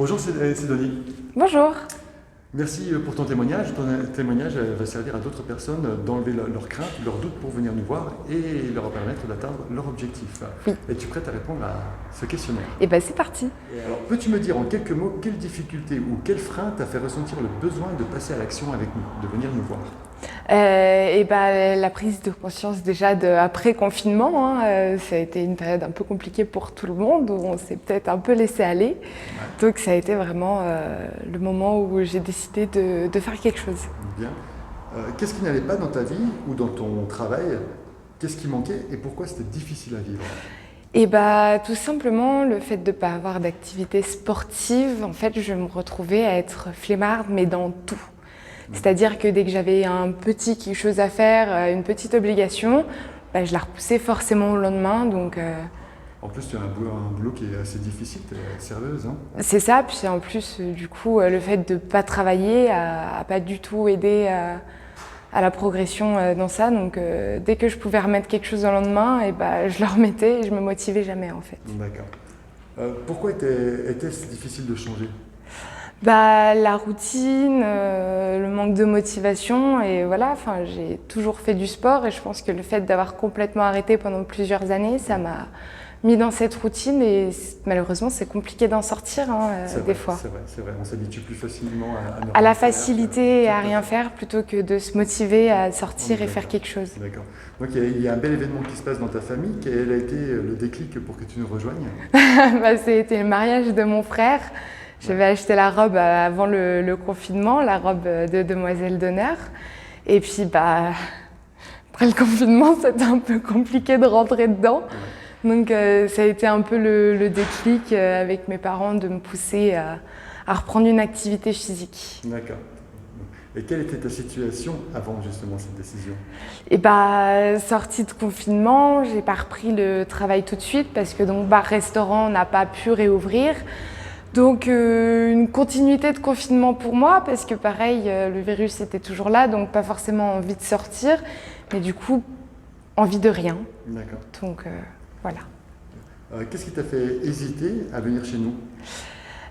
Bonjour Sidonie. Bonjour. Merci pour ton témoignage. Ton témoignage va servir à d'autres personnes d'enlever leurs craintes, leurs doutes pour venir nous voir et leur permettre d'atteindre leur objectif. Oui. Es-tu prête à répondre à ce questionnaire? Et ben c'est parti. Alors, peux-tu me dire en quelques mots quelle difficulté ou quel frein t'a fait ressentir le besoin de passer à l'action avec nous, de venir nous voir? La prise de conscience déjà après confinement, ça a été une période un peu compliquée pour tout le monde, où on s'est peut-être un peu laissé aller. Ouais. Donc ça a été vraiment le moment où j'ai décidé de faire quelque chose. Bien. Qu'est-ce qui n'allait pas dans ta vie ou dans ton travail? Qu'est-ce qui manquait et pourquoi c'était difficile à vivre? Tout simplement le fait de ne pas avoir d'activité sportive. En fait, je me retrouvais à être flemmarde, mais dans tout. C'est-à-dire que dès que j'avais un petit quelque chose à faire, une petite obligation, je la repoussais forcément au lendemain. En plus, tu as un boulot qui est assez difficile, tu es serveuse. Hein? C'est ça, puis en plus, du coup, le fait de ne pas travailler n'a pas du tout aidé à la progression dans ça. Donc dès que je pouvais remettre quelque chose au lendemain, je le remettais et je me motivais jamais en fait. D'accord. Pourquoi était-ce difficile de changer? La routine, le manque de motivation et voilà, j'ai toujours fait du sport et je pense que le fait d'avoir complètement arrêté pendant plusieurs années, ça m'a mis dans cette routine et malheureusement c'est compliqué d'en sortir des fois. C'est vrai, on s'habitue plus facilement à la facilité et à rien faire plutôt que de se motiver à sortir et faire quelque chose. D'accord. Donc il y a un bel événement qui se passe dans ta famille. Quel a été le déclic pour que tu nous rejoignes? C'était le mariage de mon frère. J'avais acheté la robe avant le confinement, la robe de demoiselle d'honneur. Et puis, après le confinement, c'était un peu compliqué de rentrer dedans. Donc, ça a été un peu le déclic avec mes parents de me pousser à reprendre une activité physique. D'accord. Et quelle était ta situation avant justement cette décision? Sortie de confinement, j'ai pas repris le travail tout de suite parce que bar-restaurant n'a pas pu réouvrir. Donc une continuité de confinement pour moi parce que pareil, le virus était toujours là, donc pas forcément envie de sortir, mais du coup, envie de rien. D'accord. Donc voilà. Qu'est-ce qui t'a fait hésiter à venir chez nous?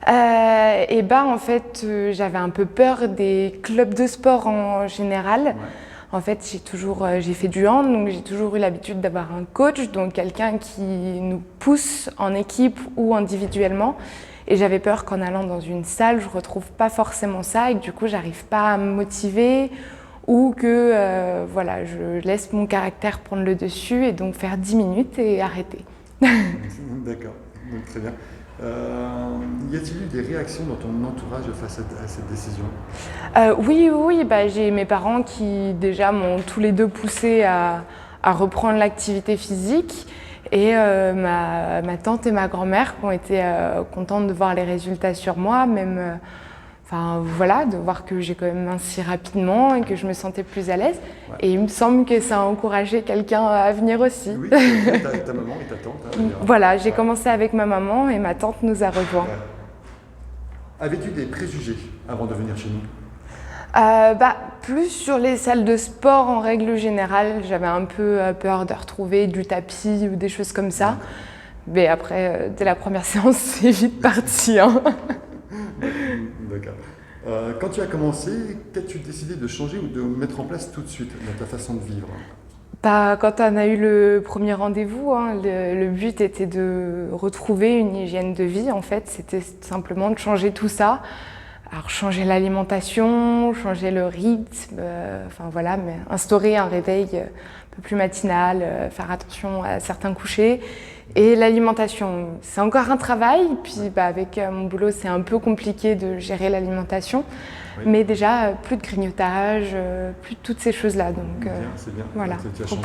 En fait, j'avais un peu peur des clubs de sport en général. Ouais. En fait, j'ai fait du hand, donc j'ai toujours eu l'habitude d'avoir un coach, donc quelqu'un qui nous pousse en équipe ou individuellement. Et j'avais peur qu'en allant dans une salle, je ne retrouve pas forcément ça et que du coup, j'arrive pas à me motiver ou que je laisse mon caractère prendre le dessus et donc faire 10 minutes et arrêter. D'accord, donc, très bien. Y a-t-il eu des réactions dans ton entourage face à cette décision? Oui, j'ai mes parents qui déjà m'ont tous les deux poussé à reprendre l'activité physique. Et ma tante et ma grand-mère qui ont été contentes de voir les résultats sur moi, même de voir que j'ai quand même minci rapidement et que je me sentais plus à l'aise. Ouais. Et il me semble que ça a encouragé quelqu'un à venir aussi. Oui, ta maman et ta tante. Voilà, j'ai commencé avec ma maman et ma tante nous a rejoints. Ouais. Avais-tu des préjugés avant de venir chez nous? Plus sur les salles de sport en règle générale, j'avais un peu peur de retrouver du tapis ou des choses comme ça. Mais après, dès la première séance, c'est vite parti. Hein. D'accord. Quand tu as commencé, qu'as-tu décidé de changer ou de mettre en place tout de suite dans ta façon de vivre? Quand on a eu le premier rendez-vous, le but était de retrouver une hygiène de vie. En fait, c'était simplement de changer tout ça. Alors changer l'alimentation, changer le rythme, mais instaurer un réveil un peu plus matinal, faire attention à certains couchers. Et l'alimentation, c'est encore un travail, puis avec mon boulot c'est un peu compliqué de gérer l'alimentation, oui. Mais déjà plus de grignotage, plus de toutes ces choses-là. Donc c'est bien. Voilà, tu as changé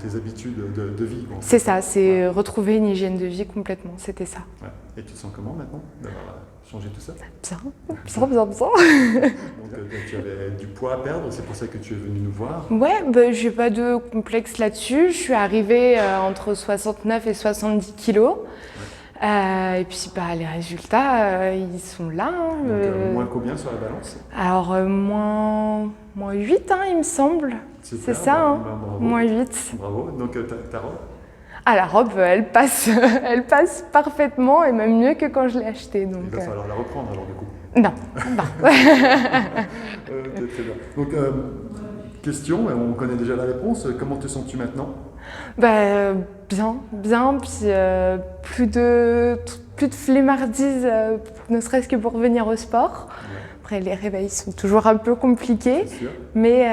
tes habitudes de vie. Bon, c'est ça, c'est retrouver une hygiène de vie complètement, c'était ça. Ouais. Et tu te sens comment maintenant d'avoir changé tout ça? Bien. Donc tu avais du poids à perdre, c'est pour ça que tu es venu nous voir? Ouais, j'ai pas de complexe là-dessus. Je suis arrivée entre 69 et 70 kilos. Ouais. Et puis les résultats, ils sont là. Donc, moins combien sur la balance? Alors moins 8, il me semble. Super, c'est ça, bravo. moins 8. Bravo. Donc ta robe? Ah, la robe, elle passe, elle passe parfaitement et même mieux que quand je l'ai achetée. Il Donc, va falloir la reprendre alors du coup. non, non. Très bien. Donc, question, et on connaît déjà la réponse, comment te sens-tu maintenant? Bah, bien, bien. Puis plus de flemmardise, ne serait-ce que pour venir au sport. Ouais, Après, les réveils sont toujours un peu compliqués, c'est sûr. mais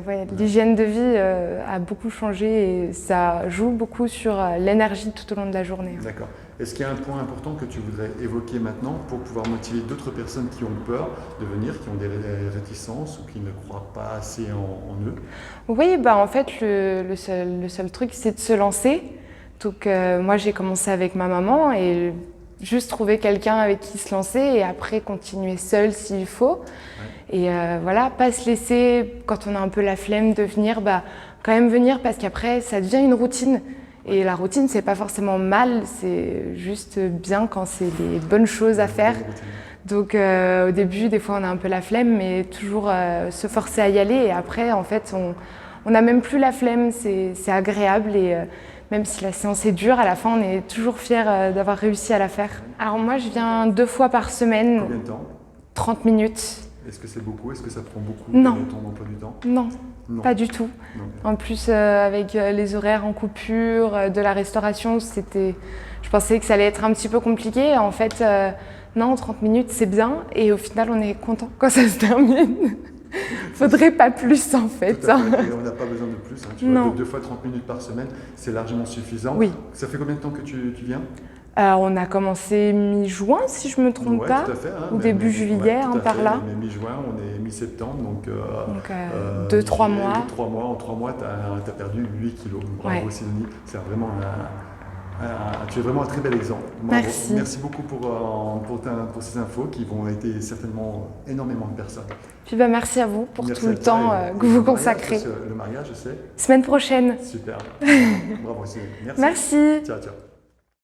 ouais, l'hygiène de vie a beaucoup changé et ça joue beaucoup sur l'énergie tout au long de la journée. D'accord. Est-ce qu'il y a un point important que tu voudrais évoquer maintenant pour pouvoir motiver d'autres personnes qui ont peur de venir, qui ont des réticences ou qui ne croient pas assez en eux? Oui, bah en fait, le seul truc, c'est de se lancer. Donc, moi, j'ai commencé avec ma maman et juste trouver quelqu'un avec qui se lancer et après continuer seul s'il faut. Ouais. Et voilà, pas se laisser, quand on a un peu la flemme de venir, bah, quand même venir parce qu'après, ça devient une routine. Et la routine, c'est pas forcément mal, c'est juste bien quand c'est les bonnes choses à faire. Donc au début, des fois, on a un peu la flemme, mais toujours se forcer à y aller. Et après, en fait, on n'a même plus la flemme, c'est agréable. Et même si la séance est dure, à la fin, on est toujours fiers d'avoir réussi à la faire. Alors moi, je viens 2 fois par semaine, Combien de temps? 30 minutes. Est-ce que c'est beaucoup? Est-ce que ça prend beaucoup Non. de ton emploi du temps? Non, Non. pas du tout. Non. En plus, avec les horaires en coupure, de la restauration, je pensais que ça allait être un petit peu compliqué. En fait, non, 30 minutes, c'est bien. Et au final, on est content quand ça se termine. Faudrait pas plus, en fait. Tout à fait. Et on n'a pas besoin de plus. Hein. Tu vois, Non. 2 fois 30 minutes par semaine, c'est largement suffisant. Oui. Ça fait combien de temps que tu viens? On a commencé mi-juin, si je me trompe Ouais, pas, tout à fait, hein, ou début juillet, tout à par fait. là. Mais mi-juin, on est mi-septembre, donc 2-3 mois. 3 mois. En 3 mois, tu as perdu 8 kilos. Bravo, Ouais. Sidonie. C'est vraiment tu es vraiment un très bel exemple. Bravo. Merci. Merci beaucoup pour ces infos qui vont aider certainement énormément de personnes. Puis bah, merci à vous pour Merci tout à le toi temps et que le vous mariage, consacrez. parce que le mariage, c'est Semaine prochaine. super. Bravo, Sidonie. Merci. Merci. Ciao, ciao.